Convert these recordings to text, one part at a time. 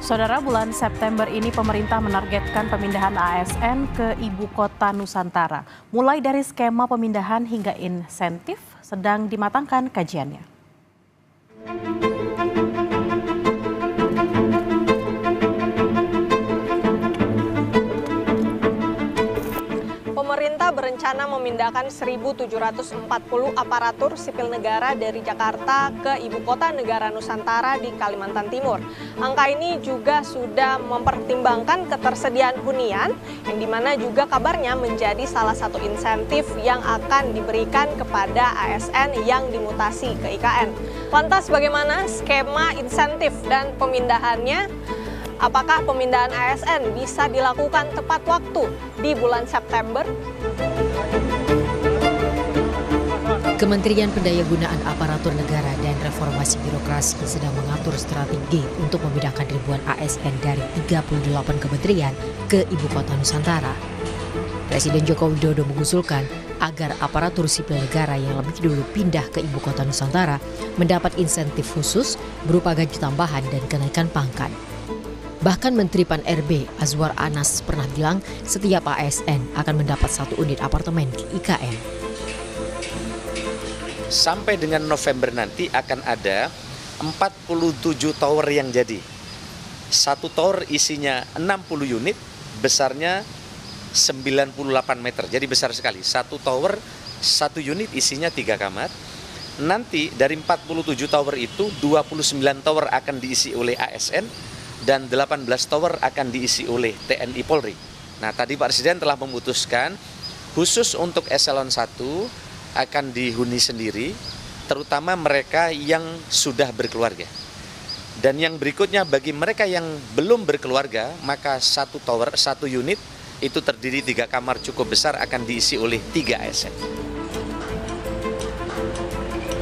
Saudara, bulan September ini pemerintah menargetkan pemindahan ASN ke ibu kota Nusantara. Mulai dari skema pemindahan hingga insentif sedang dimatangkan kajiannya. Pemerintah berencana memindahkan 1.740 aparatur sipil negara dari Jakarta ke Ibu Kota Negara Nusantara di Kalimantan Timur. Angka ini juga sudah mempertimbangkan ketersediaan hunian, yang dimana juga kabarnya menjadi salah satu insentif yang akan diberikan kepada ASN yang dimutasi ke IKN. Lantas bagaimana skema insentif dan pemindahannya? Apakah pemindahan ASN bisa dilakukan tepat waktu di bulan September? Kementerian Pendayagunaan Aparatur Negara dan Reformasi Birokrasi sedang mengatur strategi untuk memindahkan ribuan ASN dari 38 kementerian ke Ibu Kota Nusantara. Presiden Joko Widodo mengusulkan agar aparatur sipil negara yang lebih dulu pindah ke Ibu Kota Nusantara mendapat insentif khusus berupa gaji tambahan dan kenaikan pangkat. Bahkan Menteri Pan-RB Azwar Anas pernah bilang setiap ASN akan mendapat 1 unit apartemen di IKN. Sampai dengan November nanti akan ada 47 tower yang jadi. 1 tower isinya 60 unit, besarnya 98 meter, jadi besar sekali. 1 tower, 1 unit isinya 3 kamar. Nanti dari 47 tower itu, 29 tower akan diisi oleh ASN, dan 18 tower akan diisi oleh TNI Polri. Nah, tadi Pak Presiden telah memutuskan khusus untuk eselon 1 akan dihuni sendiri, terutama mereka yang sudah berkeluarga. Dan yang berikutnya bagi mereka yang belum berkeluarga, maka 1 tower, 1 unit itu terdiri 3 kamar cukup besar akan diisi oleh 3 ASN.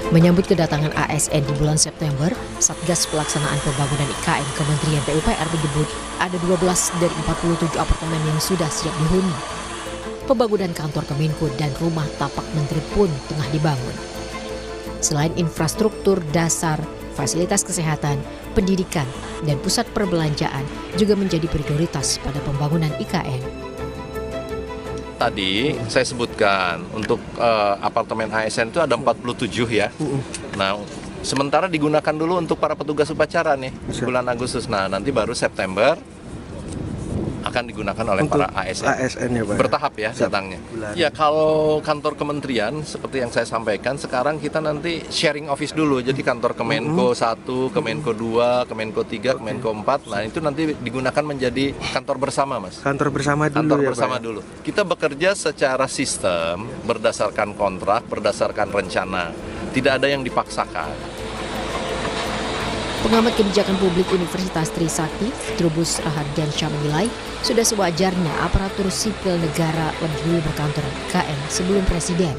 Menyambut kedatangan ASN di bulan September, Satgas Pelaksanaan Pembangunan IKN Kementerian PUPR menyebut ada 12 dari 47 apartemen yang sudah siap dihuni. Pembangunan kantor Kemenko dan rumah tapak menteri pun tengah dibangun. Selain infrastruktur dasar, fasilitas kesehatan, pendidikan, dan pusat perbelanjaan juga menjadi prioritas pada pembangunan IKN. Tadi saya sebutkan untuk apartemen ASN itu ada 47 ya. Nah, sementara digunakan dulu untuk para petugas upacara nih bulan Agustus. Nah, nanti baru September akan digunakan oleh untuk para ASN ya, Pak. Bertahap ya datangnya. Ya, kalau kantor kementerian seperti yang saya sampaikan, sekarang kita nanti sharing office dulu. Jadi kantor Kemenko 1, Kemenko 2, Kemenko 3, Kemenko 4. Nah, itu nanti digunakan menjadi kantor bersama, Mas. Kantor bersama dulu kantor ya, bersama Pak. Dulu. Kita bekerja secara sistem, berdasarkan kontrak, berdasarkan rencana. Tidak ada yang dipaksakan. Pengamat kebijakan publik Universitas Trisakti, Trubus Rahardiansyah menilai sudah sewajarnya aparatur sipil negara lebih dulu berkantor di IKN sebelum presiden.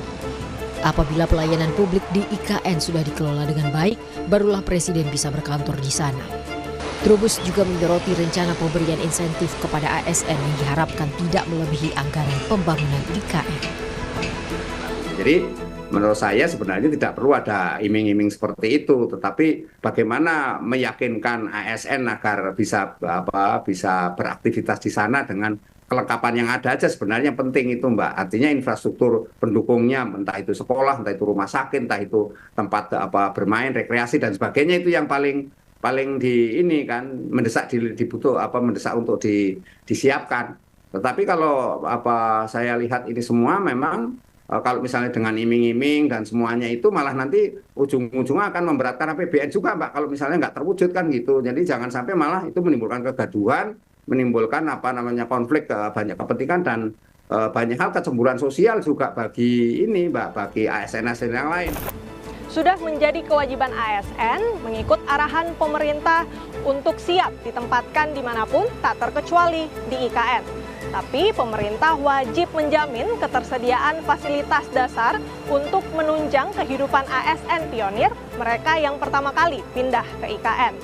Apabila pelayanan publik di IKN sudah dikelola dengan baik, barulah presiden bisa berkantor di sana. Trubus juga menyoroti rencana pemberian insentif kepada ASN yang diharapkan tidak melebihi anggaran pembangunan IKN. Jadi menurut saya sebenarnya tidak perlu ada iming-iming seperti itu, tetapi bagaimana meyakinkan ASN agar bisa beraktivitas di sana dengan kelengkapan yang ada aja sebenarnya penting itu, Mbak. Artinya infrastruktur pendukungnya, entah itu sekolah, entah itu rumah sakit, entah itu tempat bermain, rekreasi dan sebagainya, itu yang paling di ini kan mendesak mendesak untuk disiapkan. Tetapi kalau saya lihat ini semua memang kalau misalnya dengan iming-iming dan semuanya itu malah nanti ujung-ujungnya akan memberatkan APBN juga, Mbak, kalau misalnya nggak terwujud kan gitu. Jadi jangan sampai malah itu menimbulkan kegaduhan, menimbulkan konflik banyak kepentingan dan banyak hal kecemburuan sosial juga bagi ini, Mbak, bagi ASN-ASN yang lain. Sudah menjadi kewajiban ASN mengikut arahan pemerintah untuk siap ditempatkan dimanapun tak terkecuali di IKN. Tapi pemerintah wajib menjamin ketersediaan fasilitas dasar untuk menunjang kehidupan ASN pionir, mereka yang pertama kali pindah ke IKN.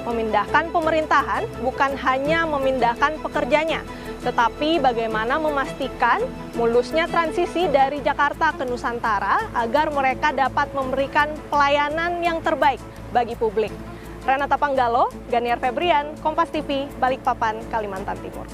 Memindahkan pemerintahan bukan hanya memindahkan pekerjanya, tetapi bagaimana memastikan mulusnya transisi dari Jakarta ke Nusantara agar mereka dapat memberikan pelayanan yang terbaik bagi publik. Renata Panggalo, Ganiar Febrian, Kompas TV, Balikpapan, Kalimantan Timur.